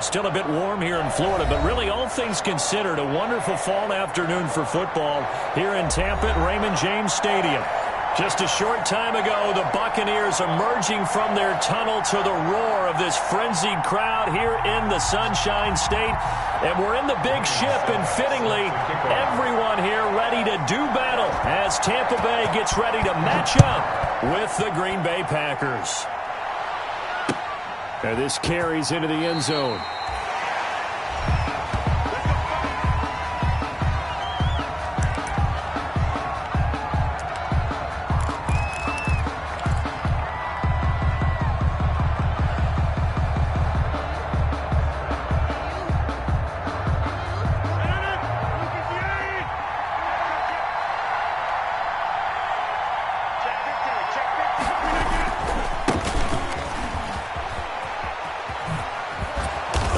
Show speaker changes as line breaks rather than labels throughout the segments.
Still a bit warm here in Florida, but really all things considered, a wonderful fall afternoon for football here in Tampa at Raymond James Stadium. Just a short time ago, the Buccaneers emerging from their tunnel to the roar of this frenzied crowd here in the Sunshine State. And we're in the big ship, and fittingly, everyone here ready to do battle as Tampa Bay gets ready to match up with the Green Bay Packers. And this carries into the end zone.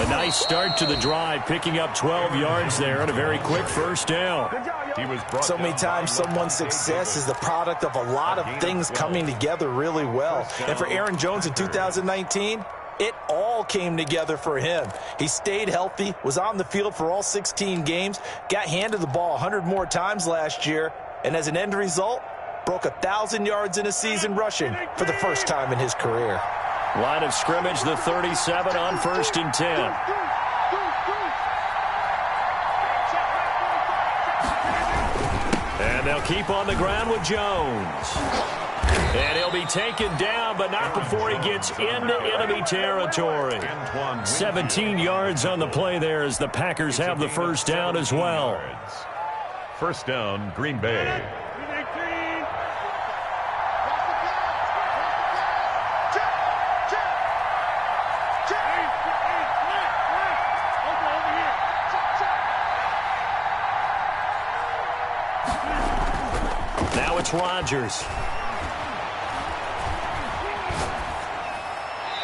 Nice start to the drive, picking up 12 yards there and a very quick first down.
So many times someone's success is the product of a lot of things coming together really well. And for Aaron Jones in 2019, it all came together for him. He stayed healthy, was on the field for all 16 games, got handed the ball 100 more times last year, and as an end result, broke 1,000 yards in a season rushing for the first time in his career.
Line of scrimmage, the 37 on 1st and 10. And they'll keep on the ground with Jones. And he'll be taken down, but not before he gets into enemy territory. 17 yards on the play there as the Packers have the first down as well.
First down, Green Bay.
Now it's Rodgers.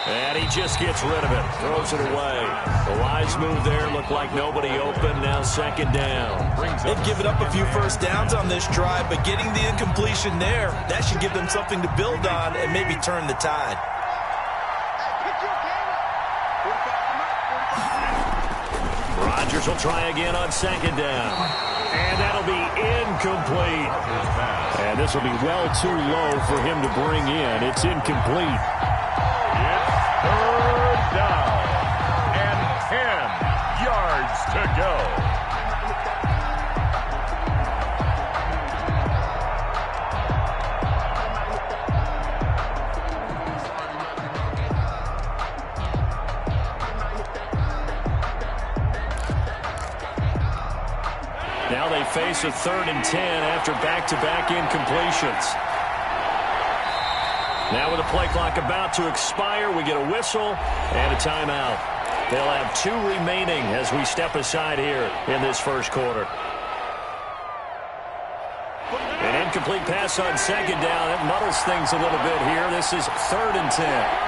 And he just gets rid of it. Throws it away. The wise move there. Looked like nobody open. Now second down.
They've given up a few first downs on this drive, but getting the incompletion there, that should give them something to build on and maybe turn the tide.
Rodgers will try again on second down. And that'll be incomplete. And this will be well too low for him to bring in. It's incomplete.
It's third down. And 10 yards to go.
Now they face a 3rd and 10 after back-to-back incompletions. Now with the play clock about to expire, we get a whistle and a timeout. They'll have 2 remaining as we step aside here in this first quarter. An incomplete pass on second down. It muddles things a little bit here. This is 3rd and 10.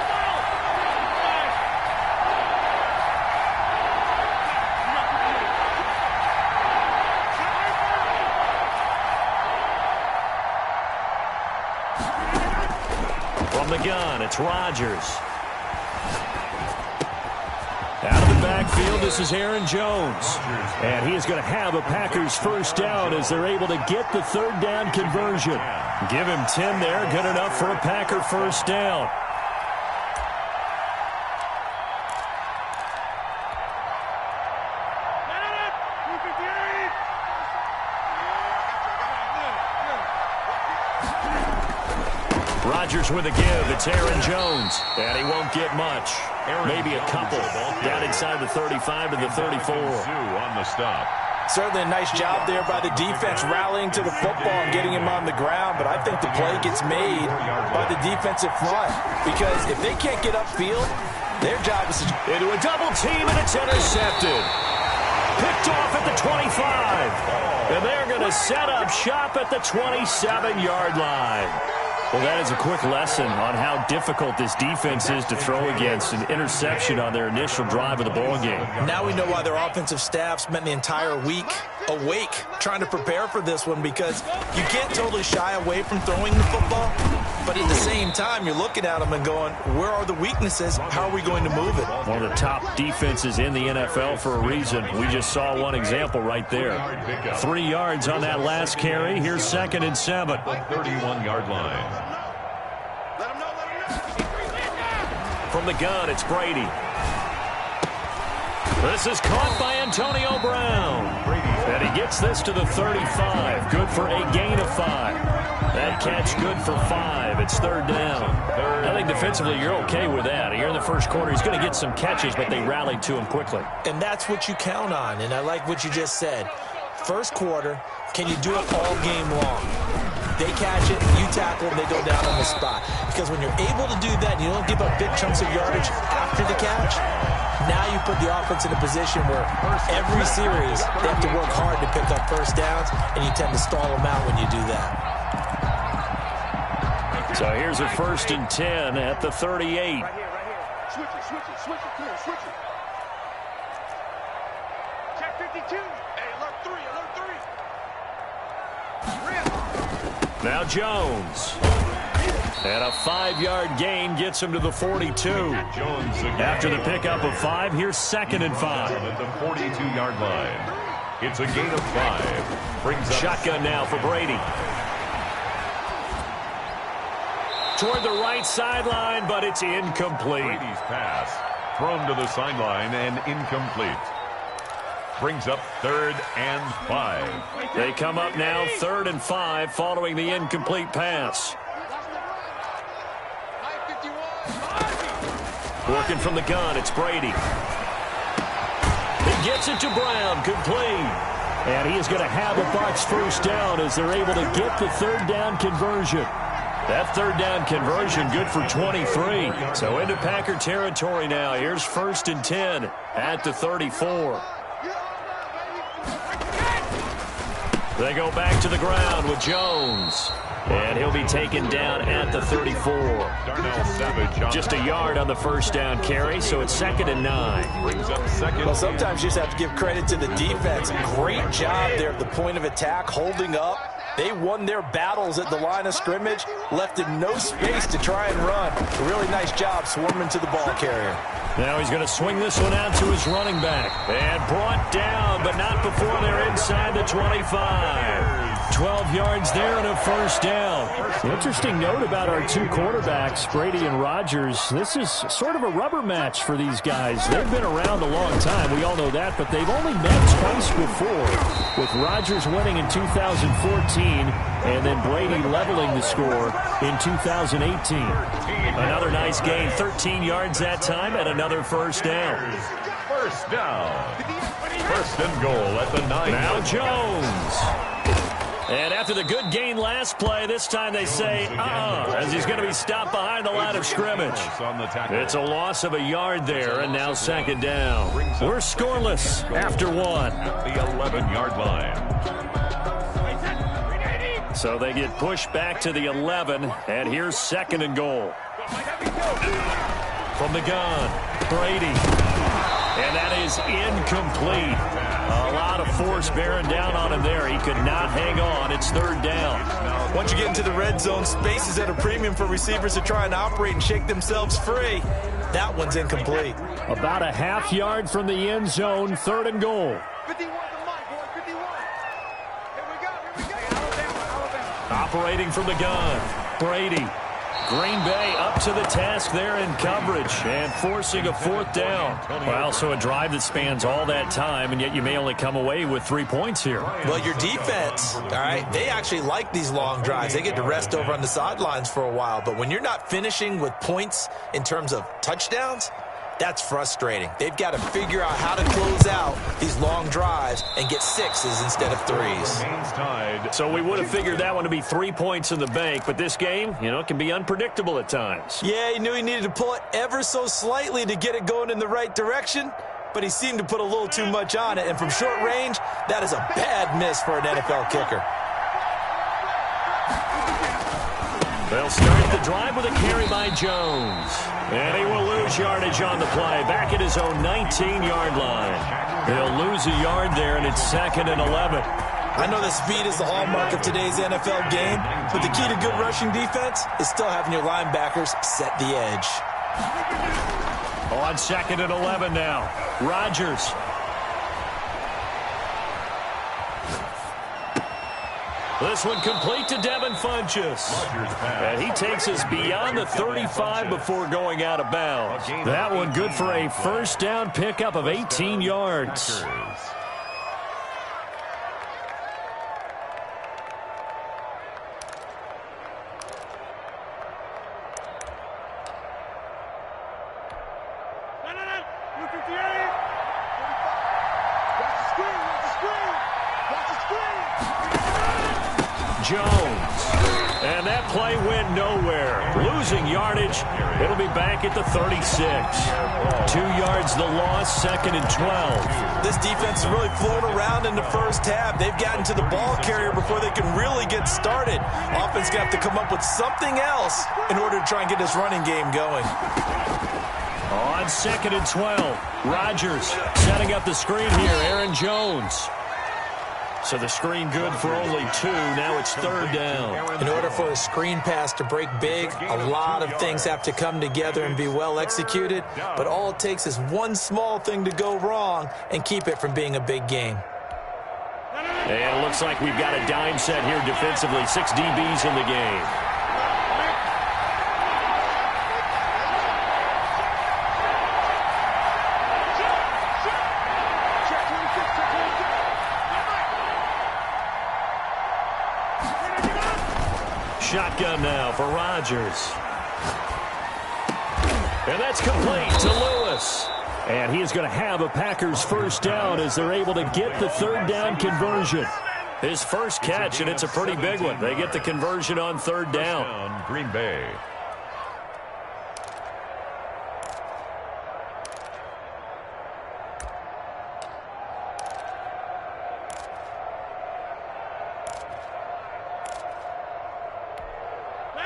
The gun, it's Rodgers. Out of the backfield, this is Aaron Jones. And he is going to have a Packers first down as they're able to get the 3rd down conversion. Give him 10 there, good enough for a Packer first down. Rodgers with a give. It's Aaron Jones. And he won't get much. Maybe a couple. Down inside the 35 to the 34.
On the stop.
Certainly a nice job there by the defense rallying to the football and getting him on the ground. But I think the play gets made by the defensive front. Because if they can't get upfield, their job is to...
Into a double team, and it's intercepted. Picked off at the 25. And they're going to set up shop at the 27-yard line. Well, that is a quick lesson on how difficult this defense is to throw against. An interception on their initial drive of the ballgame.
Now we know why their offensive staff spent the entire week awake trying to prepare for this one, because you can't totally shy away from throwing the football, But at the same time, you're looking at them and going, where are the weaknesses? How are we going to move it?
One of the top defenses in the NFL for a reason. We just saw one example right there. 3 yards on that last carry. Here's 2nd and 7.
31-yard line.
From the gun, it's Brady. This is caught by Antonio Brown. And he gets this to the 35. Good for a gain of 5. That catch good for 5. It's 3rd down. I think defensively you're okay with that. Here in the first quarter, he's going to get some catches, but they rallied to him quickly.
And that's what you count on, and I like what you just said. First quarter, can you do it all game long? They catch it, you tackle them, they go down on the spot. Because when you're able to do that, you don't give up big chunks of yardage after the catch, now you put the offense in a position where every series they have to work hard to pick up first downs, and you tend to stall them out when you do that.
So here's a 1st and 10 at the 38.
Switch it. Check 52. Hey, alert 3.
Now Jones. And a 5-yard gain gets him to the 42. After the pickup of 5, here's 2nd and 5.
At the 42-yard line. It's a gain of 5. Brings up
shotgun now for Brady. Toward the right sideline, but it's incomplete.
Brady's pass thrown to the sideline and incomplete. Brings up 3rd and 5.
They come up now 3rd and 5 following the incomplete pass. Working from the gun, it's Brady. He gets it to Brown, complete. And he is going to have the Bucs first down as they're able to get the 3rd down conversion. That 3rd down conversion good for 23. So into Packer territory now. Here's 1st and 10 at the 34. They go back to the ground with Jones. And he'll be taken down at the 34. Just a yard on the first down carry, so it's 2nd and 9.
Well, sometimes you just have to give credit to the defense. Great job there at the point of attack, holding up. They won their battles at the line of scrimmage, left him no space to try and run. A really nice job swarming to the ball carrier.
Now he's going to swing this one out to his running back. And brought down, but not before they're inside the 25. 12 yards there and a first down. Interesting note about our 2 quarterbacks, Brady and Rodgers. This is sort of a rubber match for these guys. They've been around a long time. We all know that, but they've only met twice before, with Rodgers winning in 2014 and then Brady leveling the score in 2018. Another nice gain, 13 yards that time, and another first down.
First down. 1st and goal at the 9.
Now Jones. And after the good gain last play, this time they say, as he's going to be stopped behind the line of scrimmage. It's a loss of a yard there, and now 2nd down. We're scoreless after 1.
At the 11-yard line.
So they get pushed back to the 11, and here's 2nd and goal. From the gun, Brady. And that is incomplete. A lot of force bearing down on him there. He could not hang on. It's 3rd down.
Once you get into the red zone, space is at a premium for receivers to try and operate and shake themselves free. That one's incomplete.
About a half yard from the end zone, 3rd and goal.
51 to Mike, boy, 51. Here we go. Alabama.
Operating from the gun, Brady. Green Bay up to the task there in coverage and forcing a 4th down. Well, so a drive that spans all that time, and yet you may only come away with 3 points here.
Well, your defense, all right, they actually like these long drives. They get to rest over on the sidelines for a while. But when you're not finishing with points in terms of touchdowns, that's frustrating. They've got to figure out how to close out these long drives and get 6s instead of 3s.
So we would have figured that one to be 3 points in the bank, but this game, it can be unpredictable at times.
Yeah, he knew he needed to pull it ever so slightly to get it going in the right direction, but he seemed to put a little too much on it, and from short range, that is a bad miss for an NFL kicker.
They'll start the drive with a carry by Jones. And he will lose yardage on the play. Back at his own 19-yard line. He'll lose a yard there, and it's 2nd and 11.
I know that speed is the hallmark of today's NFL game, but the key to good rushing defense is still having your linebackers set the edge.
On 2nd and 11 now. Rodgers. This one complete to Devin Funchess. And he takes us beyond the 35 before going out of bounds. That one good for a first down pickup of 18 yards. Jones. And that play went nowhere. Losing yardage. It'll be back at the 36. 2 yards the loss, 2nd and 12.
This defense has really flown around in the first half. They've gotten to the ball carrier before they can really get started. Offense got to come up with something else in order to try and get this running game going.
On 2nd and 12, Rodgers setting up the screen here. Aaron Jones. So the screen good for only 2. Now it's 3rd down.
In order for a screen pass to break big, a lot of things have to come together and be well executed. But all it takes is one small thing to go wrong and keep it from being a big game.
And it looks like we've got a dime set here defensively. 6 DBs in the game. Shotgun now for Rodgers. And that's complete to Lewis. And he is going to have a Packers first down as they're able to get the 3rd down conversion. His first catch, and it's a pretty big one. They get the conversion on 3rd down.
Green Bay.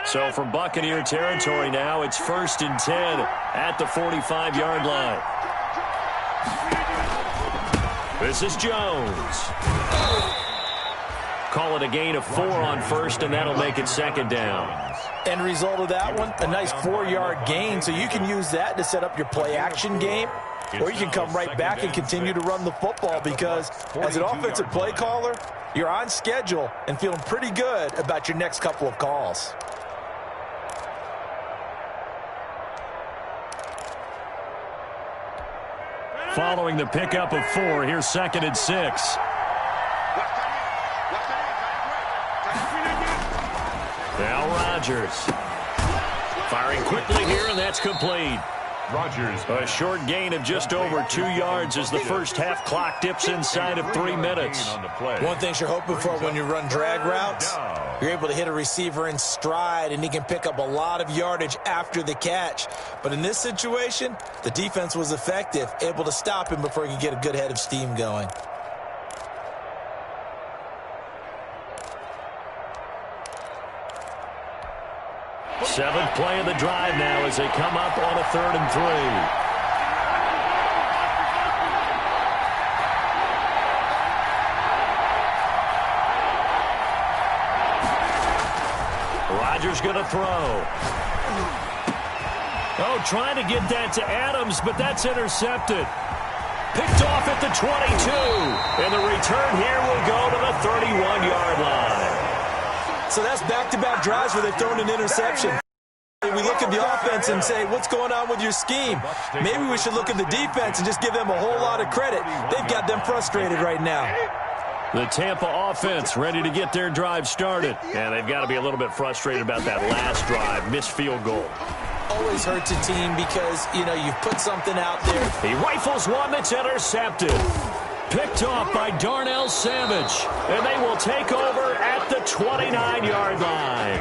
So from Buccaneer territory now, it's 1st and 10 at the 45-yard line. This is Jones. Call it a gain of 4 on 1st, and that'll make it 2nd down.
End result of that one, a nice 4-yard gain, so you can use that to set up your play-action game, or you can come right back and continue to run the football because as an offensive play caller, you're on schedule and feeling pretty good about your next couple of calls.
Following the pickup of 4, here's 2nd and 6. Now Rodgers. Firing quickly here, and that's complete.
Rodgers.
A short gain of just over 2 yards as the first half clock dips inside of 3 minutes.
One thing you're hoping for when you run drag routes, you're able to hit a receiver in stride, and he can pick up a lot of yardage after the catch. But in this situation, the defense was effective, able to stop him before he could get a good head of steam going.
Seventh play of the drive now as they come up on a 3rd and 3. Rodgers going to throw. Oh, trying to get that to Adams, but that's intercepted. Picked off at the 22. And the return here will go to the 31-yard line.
So that's back-to-back drives where they've thrown an interception. We look at the offense and say, what's going on with your scheme? Maybe we should look at the defense and just give them a whole lot of credit. They've got them frustrated right now.
The Tampa offense ready to get their drive started. And they've got to be a little bit frustrated about that last drive. Missed field goal.
Always hurts a team because, you've put something out there.
He rifles one that's intercepted. Picked off by Darnell Savage. And they will take over at the 29-yard line.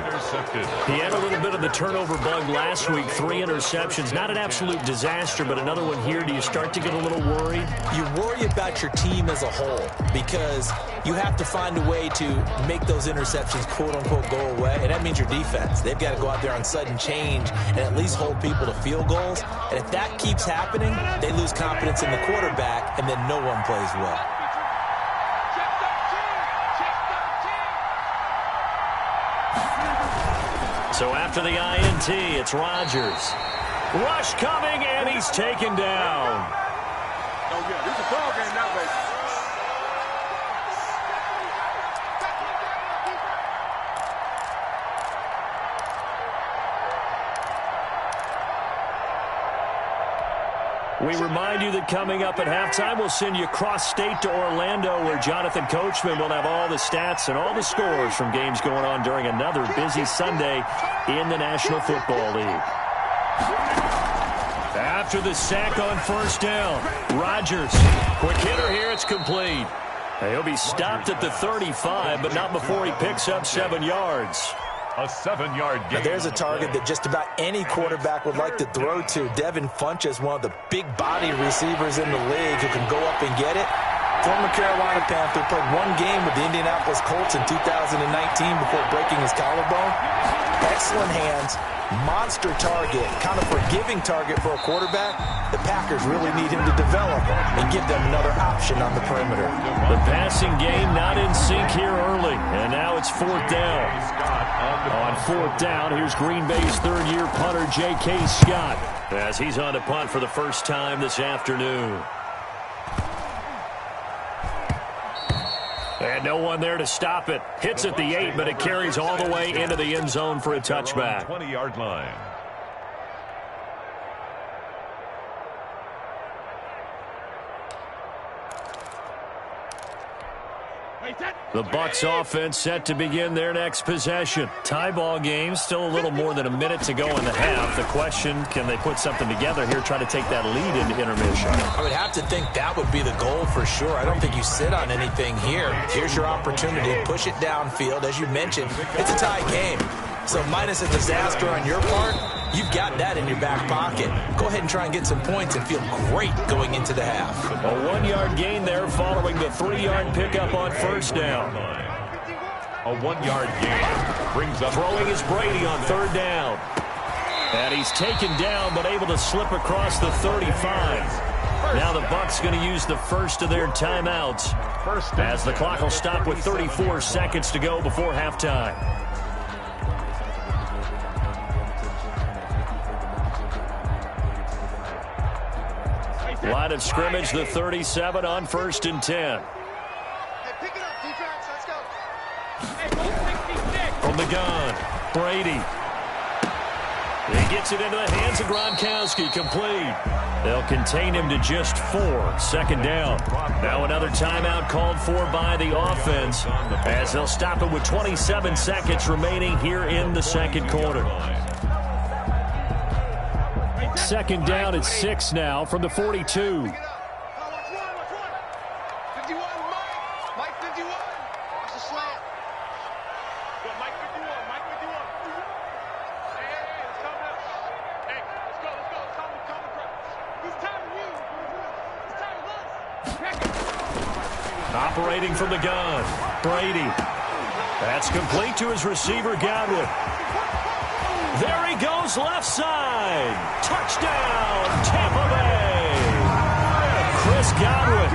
He had a little bit of the turnover bug last week. 3 interceptions. Not an absolute disaster, but another one here. Do you start to get a little worried?
You worry about your team as a whole because you have to find a way to make those interceptions, quote-unquote, go away. And that means your defense. They've got to go out there on sudden change and at least hold people to field goals. And if that keeps happening, they lose confidence in the quarterback, and then no one plays well.
So after the INT, it's Rodgers. Rush coming, and he's taken down.
Oh, yeah, this is a ball game now, baby.
We remind you that coming up at halftime, we'll send you cross-state to Orlando, where Jonathan Coachman will have all the stats and all the scores from games going on during another busy Sunday in the National Football League. After the sack on first down, Rodgers. Quick hitter here, it's complete. He'll be stopped at the 35, but not before he picks up 7 yards.
A 7-yard gain.
Now there's a target that just about any quarterback would like to throw to. Devin Funchess, one of the big body receivers in the league who can go up and get it. Former Carolina Panther, played one game with the Indianapolis Colts in 2019 before breaking his collarbone. Excellent hands, monster target, kind of forgiving target for a quarterback. The Packers really need him to develop and give them another option on the perimeter.
The passing game not in sync here early, and now it's 4th down. On 4th down, here's Green Bay's third-year punter, J.K. Scott, as he's on to punt for the first time this afternoon. And no one there to stop it. Hits at the 8, but it carries all the way into the end zone for a touchback.
20-yard line.
The Bucs offense set to begin their next possession. Tie ball game, still a little more than a minute to go in the half. The question, can they put something together here, try to take that lead into intermission?
I would have to think that would be the goal for sure. I don't think you sit on anything here. Here's your opportunity. Push it downfield. As you mentioned, it's a tie game. So minus a disaster on your part, you've got that in your back pocket. Go ahead and try and get some points and feel great going into the half.
A 1-yard gain there following the 3-yard pickup on first down.
A 1-yard gain brings up.
Throwing is Brady on 3rd down. And he's taken down but able to slip across the 35. Now the Bucs going to use the first of their timeouts as the clock will stop with 34 seconds to go before halftime. Line of scrimmage, the 37 on 1st and 10.
Hey, pick it up, defense. Let's go.
From the gun, Brady. He gets it into the hands of Gronkowski, complete. They'll contain him to just 4. 2nd down. Now another timeout called for by the offense as they'll stop it with 27 seconds remaining here in the second quarter. 2nd down at 6 now from the 42.
Watch one. 51, Mike 51. Watch the slant. Mike 51, Mike 51. Hey, it's coming up. Hey, let's go. It's coming. It's time to win. It's time to lose.
Operating from the gun, Brady. That's complete to his receiver, Godwin. There he goes, left side. Touchdown, Tampa Bay. Chris Godwin,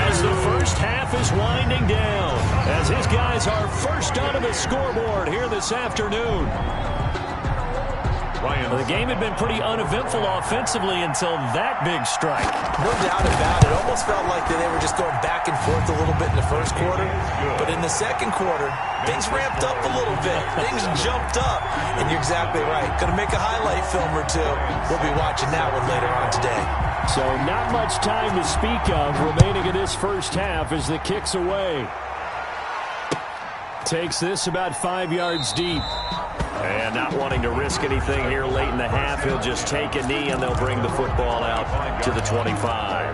as the first half is winding down, as his guys are first onto the scoreboard here this afternoon. The game had been pretty uneventful offensively until that big strike.
No doubt about it. It almost felt like they were just going back and forth a little bit in the first quarter. But in the second quarter, things ramped up a little bit. Things jumped up. And you're exactly right. Going to make a highlight film or two. We'll be watching that one later on today.
So not much time to speak of remaining in this first half as the kick's away. Takes this about 5 yards deep. And not wanting to risk anything here late in the half, he'll just take a knee and they'll bring the football out to the 25.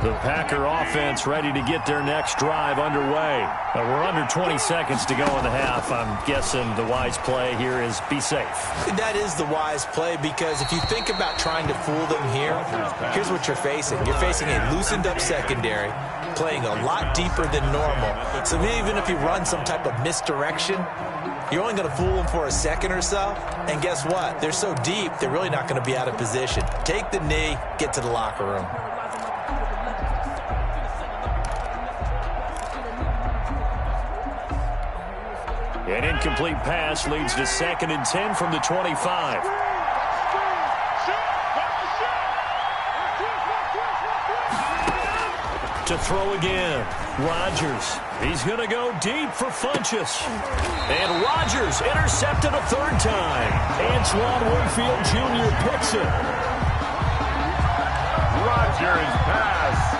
The Packer offense ready to get their next drive underway. We're under 20 seconds to go in the half. I'm guessing the wise play here is be safe.
That is the wise play, because if you think about trying to fool them here, here's what you're facing. You're facing a loosened up secondary, playing a lot deeper than normal. So even if you run some type of misdirection, you're only going to fool them for a second or so. And guess what? They're so deep, they're really not going to be out of position. Take the knee, get to the locker room.
An incomplete pass leads to 2nd and 10 from the 25. To throw again. Rodgers. He's going to go deep for Funchess. And Rodgers intercepted a 3rd time. Antoine Winfield Jr. picks it.
Rodgers pass.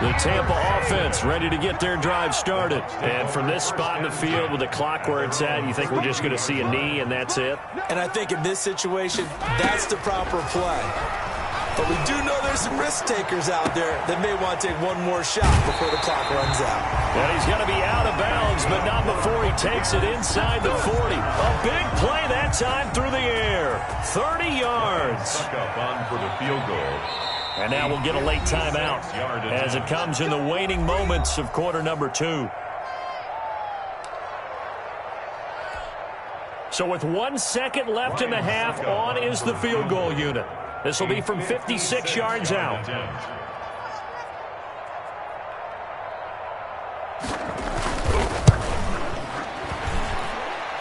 The Tampa offense ready to get their drive started. And from this spot in the field with the clock where it's at, you think we're just going to see a knee and that's it?
And I think in this situation, that's the proper play. But we do know there's some risk takers out there that may want to take one more shot before the clock runs out.
And he's going to be out of bounds, but not before he takes it inside the 40. A big play that time through the air. 30 yards.
Stuck up on for the field goal.
And now we'll get a late timeout as it comes in the waning moments of quarter number 2. So with 1 second left in the half, on is the field goal unit. This will be from 56 yards out.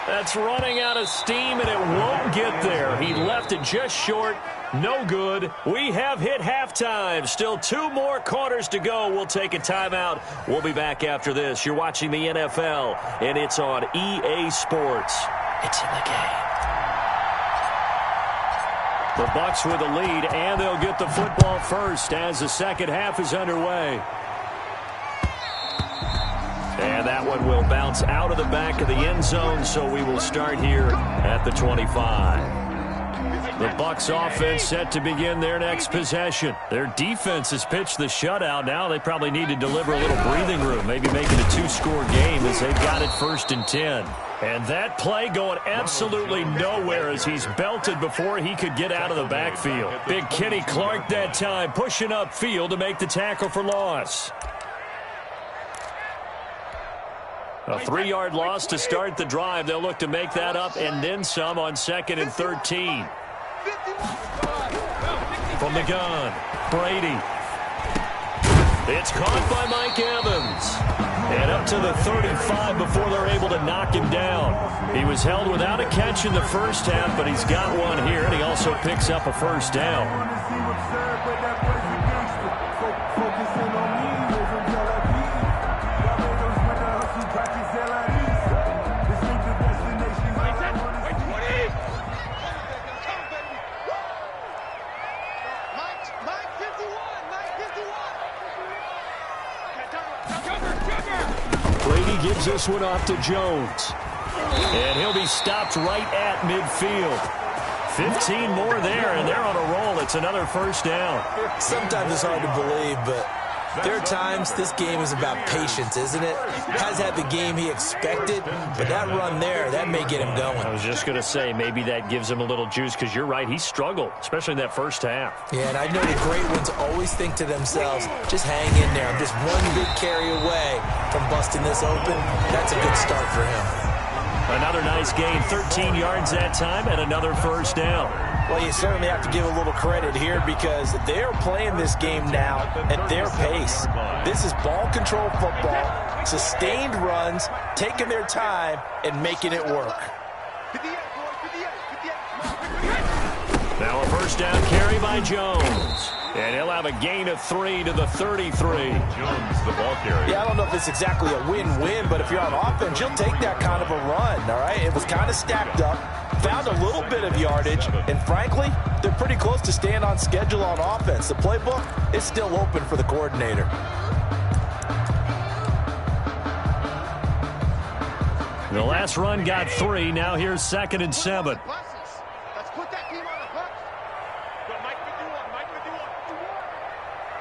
That's running out of steam, and it won't get there. He left it just short. No good. We have hit halftime. Still 2 more quarters to go. We'll take a timeout. We'll be back after this. You're watching the NFL, and it's on EA Sports. It's in the game. The Bucs with a lead, and they'll get the football first as the second half is underway. And that one will bounce out of the back of the end zone, so we will start here at the 25. The Bucs offense set to begin their next possession. Their defense has pitched the shutout. Now they probably need to deliver a little breathing room, maybe make it a 2-score game as they've got it 1st and 10. And that play going absolutely nowhere as he's belted before he could get out of the backfield. Big Kenny Clark that time pushing upfield to make the tackle for loss. A 3-yard loss to start the drive. They'll look to make that up and then some on 2nd and 13. From the gun, Brady. It's caught by Mike Evans. And up to the 35 before they're able to knock him down. He was held without a catch in the first half, but he's got one here, and he also picks up a 1st down. Brady gives this one off to Jones. And he'll be stopped right at midfield. 15 more there, and they're on a roll. It's another 1st down.
Sometimes it's hard to believe, but there are times this game is about patience, isn't it? Has had the game he expected, but that run there, that may get him going.
I was just going to say, maybe that gives him a little juice, because you're right, he struggled, especially in that first half.
Yeah, and I know the great ones always think to themselves, just hang in there. I'm just one big carry away from busting this open. That's a good start for him.
Another nice gain, 13 yards that time, and another 1st down.
Well, you certainly have to give a little credit here because they're playing this game now at their pace. This is ball control football, sustained runs, taking their time, and making it work.
Now a 1st down carry by Jones. And he'll have a gain of 3 to the 33.
Jones, the ball carrier.
Yeah, I don't know if it's exactly a win-win, but if you're on offense, you'll take that kind of a run, all right? It was kind of stacked up, found a little bit of yardage, and frankly, they're pretty close to staying on schedule on offense. The playbook is still open for the coordinator.
The last run got 3. Now here's 2nd and 7.
Let's put that team on the hook. Go, Mike 51, Mike 51.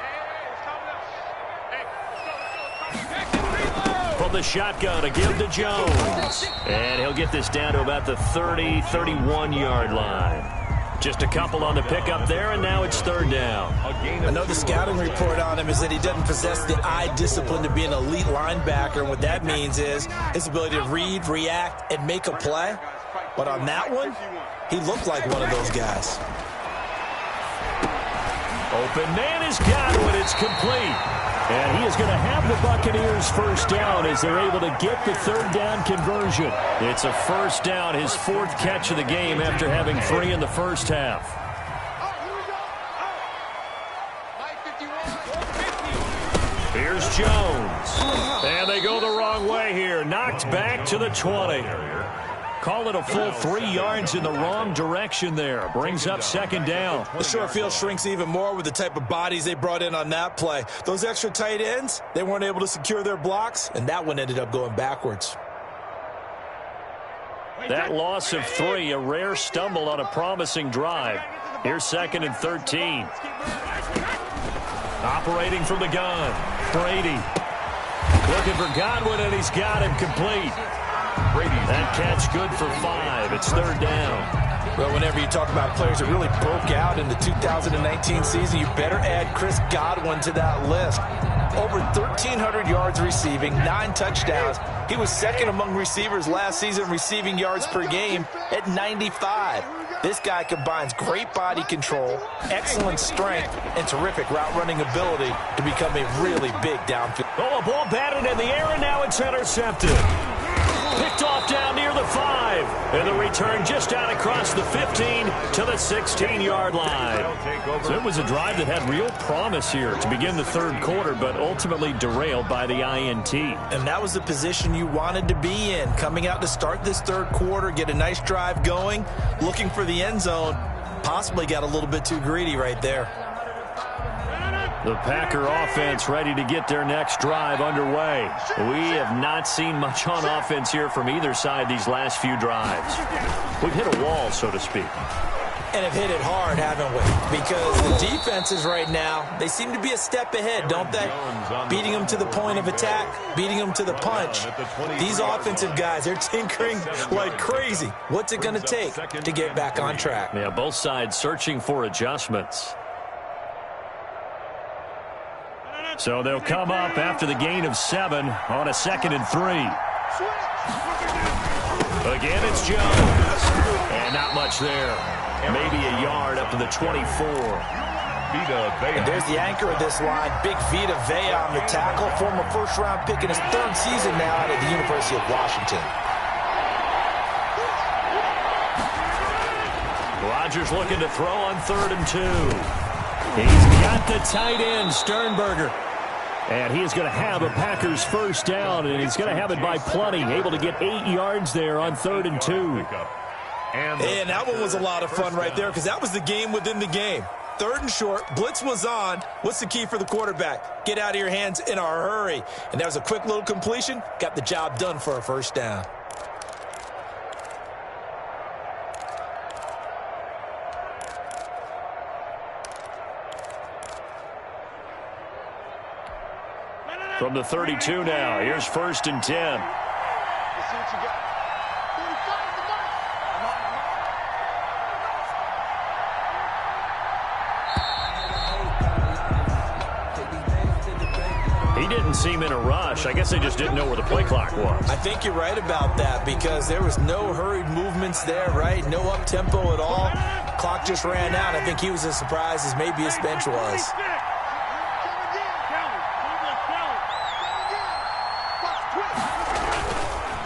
Hey, it's coming up. Hey, let's go.
From the shotgun, a give to Jones. And he'll get this down to about the 30, 31-yard line. Just a couple on the pickup there, and now it's 3rd down.
I know the scouting report on him is that he doesn't possess the eye discipline to be an elite linebacker, and what that means is his ability to read, react, and make a play. But on that one, he looked like one of those guys.
Open man is got it. It's complete. And he is going to have the Buccaneers first down as they're able to get the third down conversion. It's a first down, his fourth catch of the game after having 3 in the first half. Here's Jones. And they go the wrong way here. Knocked back to the 20. Call it a full 3 yards in the wrong direction there. Brings up second down.
The short field shrinks even more with the type of bodies they brought in on that play. Those extra tight ends, they weren't able to secure their blocks, and that one ended up going backwards.
That loss of 3, a rare stumble on a promising drive. Here's 2nd and 13. Operating from the gun. Brady. Looking for Godwin, and he's got him complete. That catch good for 5. It's third down.
Well, whenever you talk about players that really broke out in the 2019 season, you better add Chris Godwin to that list. Over 1,300 yards receiving, 9 touchdowns. He was second among receivers last season receiving yards per game at 95. This guy combines great body control, excellent strength, and terrific route running ability to become a really big downfield.
Oh, a ball batted in the air, and now it's intercepted. Picked off down near the 5. And the return just out across the 15 to the 16-yard line. So it was a drive that had real promise here to begin the third quarter, but ultimately derailed by the INT.
And that was the position you wanted to be in. Coming out to start this third quarter, get a nice drive going, looking for the end zone. Possibly got a little bit too greedy right there.
The Packer offense ready to get their next drive underway. We have not seen much on offense here from either side these last few drives. We've hit a wall, so to speak.
And have hit it hard, haven't we? Because the defenses right now, they seem to be a step ahead, don't they? Beating them to the point of attack, beating them to the punch. These offensive guys, they're tinkering like crazy. What's it going to take to get back on track?
Yeah, both sides searching for adjustments. So they'll come up after the gain of 7 on a 2nd and 3. Again, it's Jones. And not much there. Maybe a yard up to the 24.
And there's the anchor of this line, Big Vita Vea on the tackle, former first-round pick in his 3rd season now out of the University of Washington.
Rodgers looking to throw on 3rd and 2. He's got the tight end, Sternberger. And he is going to have a Packers first down, and he's going to have it by plenty. Able to get 8 yards there on 3rd and 2.
And that one was a lot of fun right there because that was the game within the game. 3rd and short, blitz was on. What's the key for the quarterback? Get out of your hands in a hurry. And that was a quick little completion. Got the job done for a first down.
From the 32 now, here's 1st and 10.
Let's see what you got. 45
He didn't seem in a rush. I guess they just didn't know where the play clock was.
I think you're right about that because there was no hurried movements there, right? No up-tempo at all. Clock just ran out. I think he was as surprised as maybe his bench was.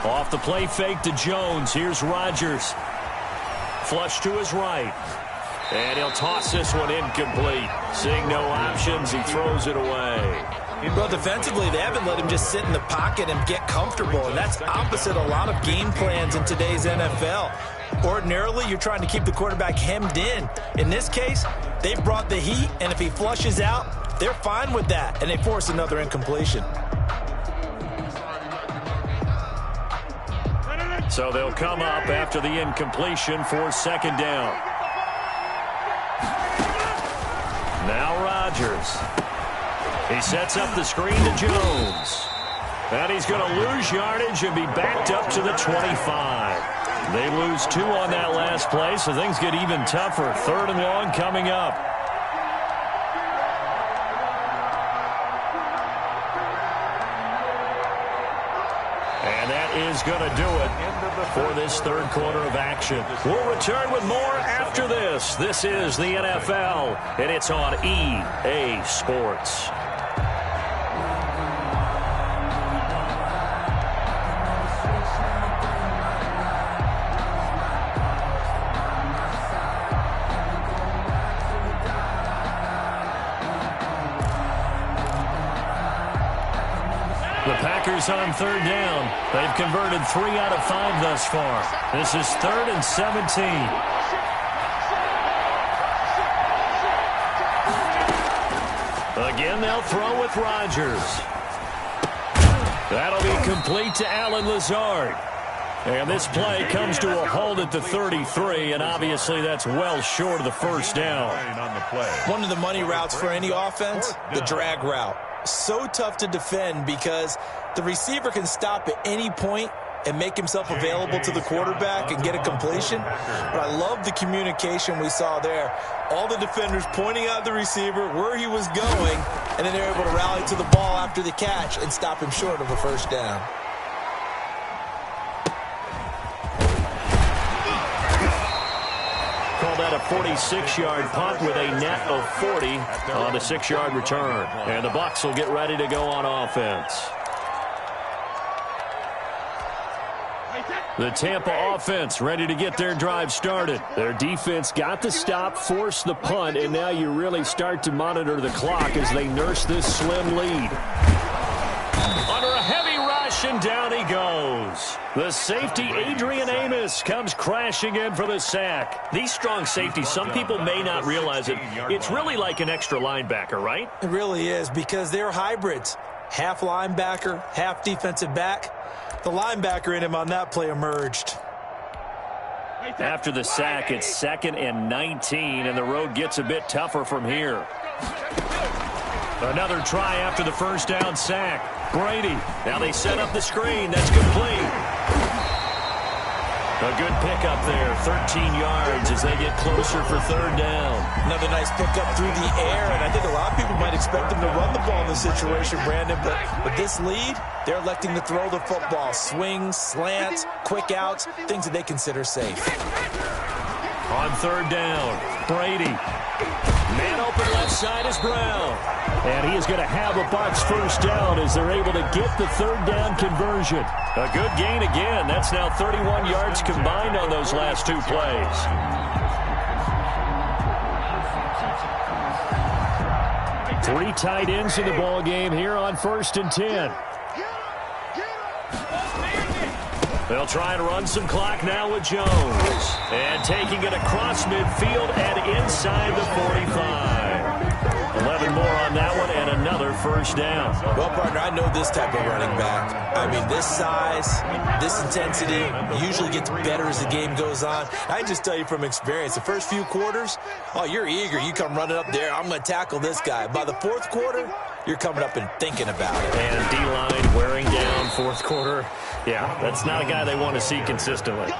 Off the play fake to Jones. Here's Rodgers. Flush to his right. And he'll toss this one incomplete. Seeing no options, he throws it away.
Well, defensively, they haven't let him just sit in the pocket and get comfortable, and that's opposite a lot of game plans in today's NFL. Ordinarily, you're trying to keep the quarterback hemmed in. In this case, they've brought the heat, and if he flushes out, they're fine with that, and they force another incompletion.
So they'll come up after the incompletion for 2nd down. Now Rodgers. He sets up the screen to Jones. And he's going to lose yardage and be backed up to the 25. They lose 2 on that last play, so things get even tougher. 3rd and long coming up. And that is going to do it for this third quarter of action. We'll return with more after this. This is the NFL, and it's on EA Sports. The Packers on third down. They've converted 3 out of 5 thus far. This is 3rd and 17. Again, they'll throw with Rodgers. That'll be complete to Allen Lazard. And this play comes to a halt at the 33, and obviously that's well short of the first down.
One of the money routes for any offense, the drag route. So tough to defend because the receiver can stop at any point and make himself available to the quarterback and get a completion. But I love the communication we saw there. All the defenders pointing out the receiver, where he was going, and then they're able to rally to the ball after the catch and stop him short of a first down.
Call that a 46-yard punt with a net of 40 on the 6-yard return. And the Bucs will get ready to go on offense. The Tampa offense ready to get their drive started. Their defense got the stop, forced the punt, and now you really start to monitor the clock as they nurse this slim lead. Under a heavy rush, and down he goes. The safety, Adrian Amos, comes crashing in for the sack. These strong safeties, some people may not realize it. It's really like an extra linebacker, right?
It really is, because they're hybrids. Half linebacker, half defensive back. The linebacker in him on that play emerged.
After the sack, it's 2nd and 19, and the road gets a bit tougher from here. Another try after the first down sack. Brady. Now they set up the screen. That's complete. A good pickup there. 13 yards as they get closer for 3rd down.
Another nice pickup through the air, and I think a lot of people might expect them to run the ball in this situation, Brandon, but with this lead, they're electing to throw the football. Swings, slants, quick outs, things that they consider safe.
On 3rd down, Brady. Man open left side is Brown. And he is going to have a Bucs first down as they're able to get the 3rd down conversion. A good gain again. That's now 31 yards combined on those last 2 plays. Three tight ends in the ball game here on 1st and 10. They'll try and run some clock now with Jones. And taking it across midfield and inside the 45. 11 more on that one and another first down.
Well, partner, I know this type of running back. I mean, this size, this intensity usually gets better as the game goes on. I just tell you from experience, the first few quarters, oh, you're eager. You come running up there, I'm going to tackle this guy. By the 4th quarter, you're coming up and thinking about it.
And D-line wearing down 4th quarter. Yeah, that's not a guy they want to see consistently.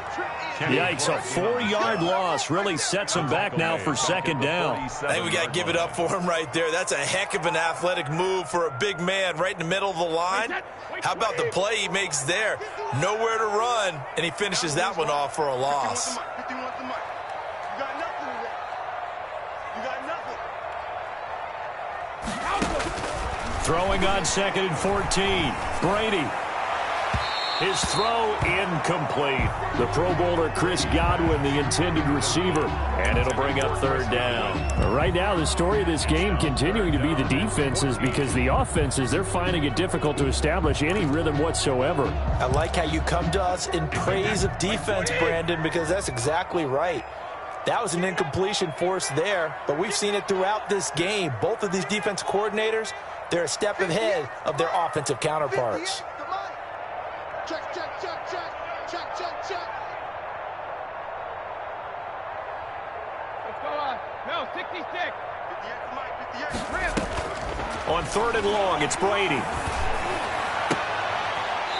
Yikes, a 4-yard loss really sets him back now for 2nd down.
I think we got to give it up for him right there. That's a heck of an athletic move for a big man right in the middle of the line. How about the play he makes there? Nowhere to run, and he finishes that one off for a loss.
Throwing on 2nd and 14. Brady. His throw incomplete. The Pro Bowler Chris Godwin, the intended receiver, and it'll bring up 3rd down. Right now, the story of this game continuing to be the defenses, because the offenses, they're finding it difficult to establish any rhythm whatsoever.
I like how you come to us in praise of defense, Brandon, because that's exactly right. That was an incompletion forced there, but we've seen it throughout this game. Both of these defense coordinators, they're a step ahead of their offensive counterparts.
Check, check, check, check, check, check, check. Let's go on. No, 66. 58.
On 3rd and long, it's Brady.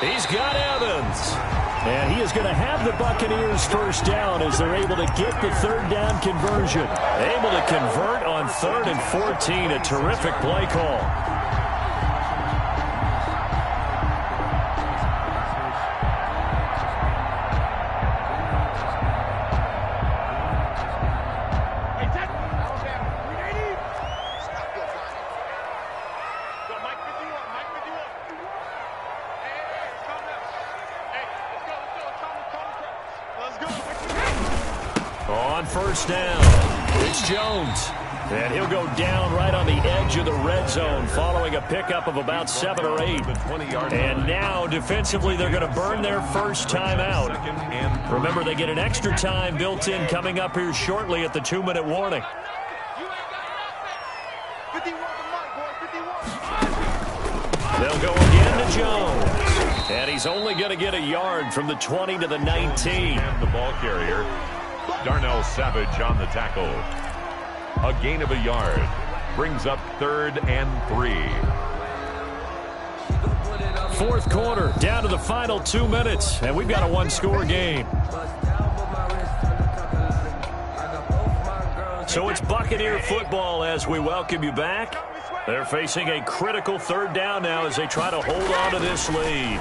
He's got Evans. And he is going to have the Buccaneers first down as they're able to get the 3rd down conversion. Able to convert on 3rd and 14. A terrific play call. On 1st down, it's Jones. And he'll go down right on the edge of the red zone following a pickup of about 7 or 8. And now, defensively, they're going to burn their first time out. Remember, they get an extra time built in coming up here shortly at the 2-minute warning. They'll go again to Jones. And he's only going to get a yard from the 20 to the 19.
And the ball carrier, Darnell Savage on the tackle. A gain of a yard. Brings up 3rd and 3.
Fourth quarter, down to the final 2 minutes. And we've got a one-score game. So it's Buccaneer football as we welcome you back. They're facing a critical 3rd down now as they try to hold on to this lead.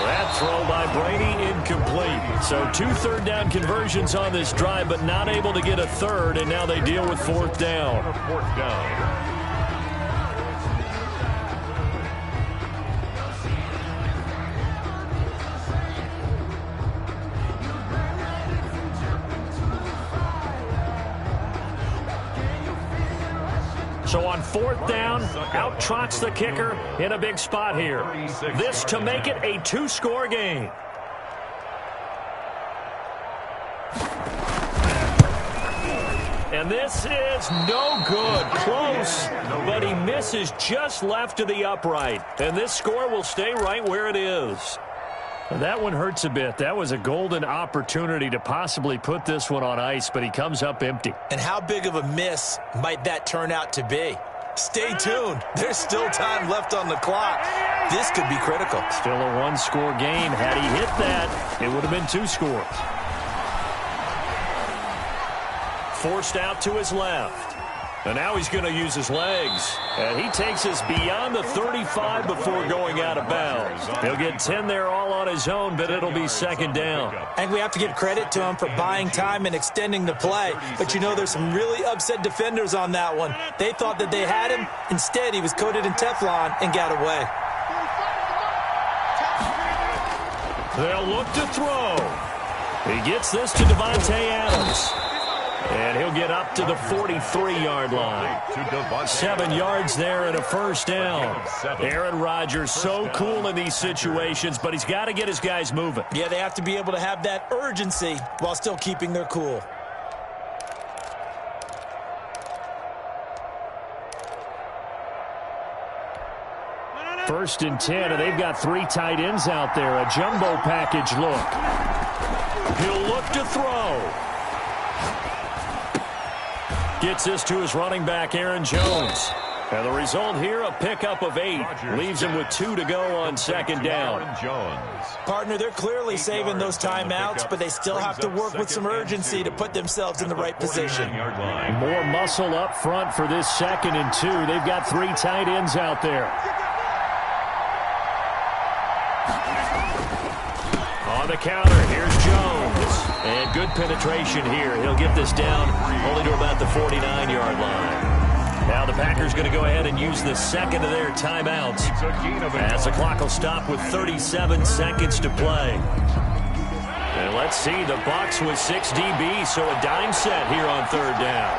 That throw by Brady incomplete. So 2 3rd-down conversions on this drive, but not able to get a 3rd, and now they deal with 4th down.
4th down.
So on 4th down, out trots the kicker in a big spot here. This to make it a 2-score game. And this is no good. Close, but he misses just left of the upright. And this score will stay right where it is. That one hurts a bit. That was a golden opportunity to possibly put this one on ice, but he comes up empty.
And how big of a miss might that turn out to be? Stay tuned. There's still time left on the clock. This could be critical.
Still a 1-score game. Had he hit that, it would have been 2 scores. Forced out to his left. And now he's going to use his legs. And he takes us beyond the 35 before going out of bounds. He'll get 10 there all on his own, but it'll be 2nd down.
I think we have to give credit to him for buying time and extending the play. But, you know, there's some really upset defenders on that one. They thought that they had him. Instead, he was coated in Teflon and got away.
They'll look to throw. He gets this to Devontae Adams. And he'll get up to the 43-yard line. 7 yards there and a 1st down. Aaron Rodgers so cool in these situations, but he's got to get his guys moving.
Yeah, they have to be able to have that urgency while still keeping their cool.
First and 10, and they've got 3 tight ends out there. A jumbo package look. He'll look to throw. Gets this to his running back, Aaron Jones. And the result here, a pickup of 8. Leaves him with 2 to go on 2nd down.
Partner, they're clearly saving those timeouts, but they still have to work with some urgency to put themselves in the right position.
More muscle up front for this 2nd and 2. They've got 3 tight ends out there. On the counter, here's Jones. And good penetration here. He'll get this down only to about the 49-yard line. Now the Packers going to go ahead and use the 2nd of their timeouts as the clock will stop with 37 seconds to play. And let's see, the Bucs with 6 DB, so a dime set here on 3rd down.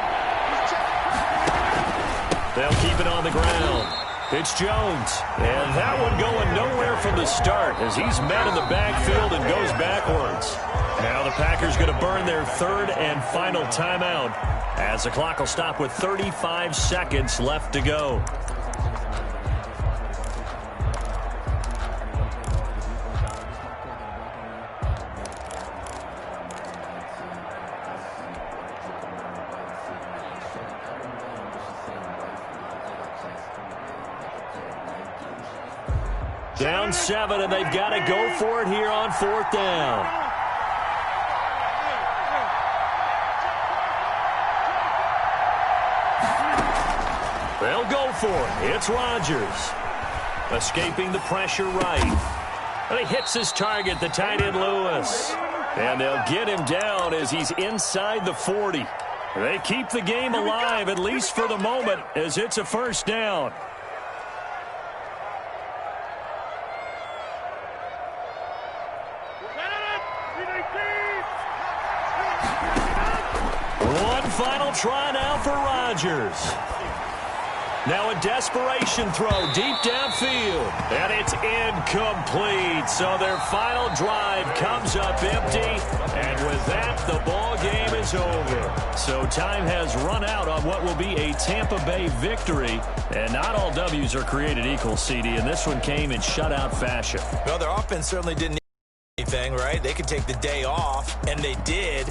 They'll keep it on the ground. It's Jones, and that one going nowhere from the start as he's met in the backfield and goes backwards. Now the Packers going to burn their 3rd and final timeout as the clock will stop with 35 seconds left to go. Down 7, and they've got to go for it here on 4th down. They'll go for it. It's Rodgers. Escaping the pressure right. And he hits his target, the tight end Lewis. And they'll get him down as he's inside the 40. They keep the game alive, at least for the moment, as it's a 1st down. One final try now for Rodgers. Now a desperation throw deep downfield, and it's incomplete. So their final drive comes up empty, and with that, the ball game is over. So time has run out on what will be a Tampa Bay victory, and not all W's are created equal, CD, and this one came in shutout fashion.
Well, their offense certainly didn't need anything, right? They could take the day off, and they did.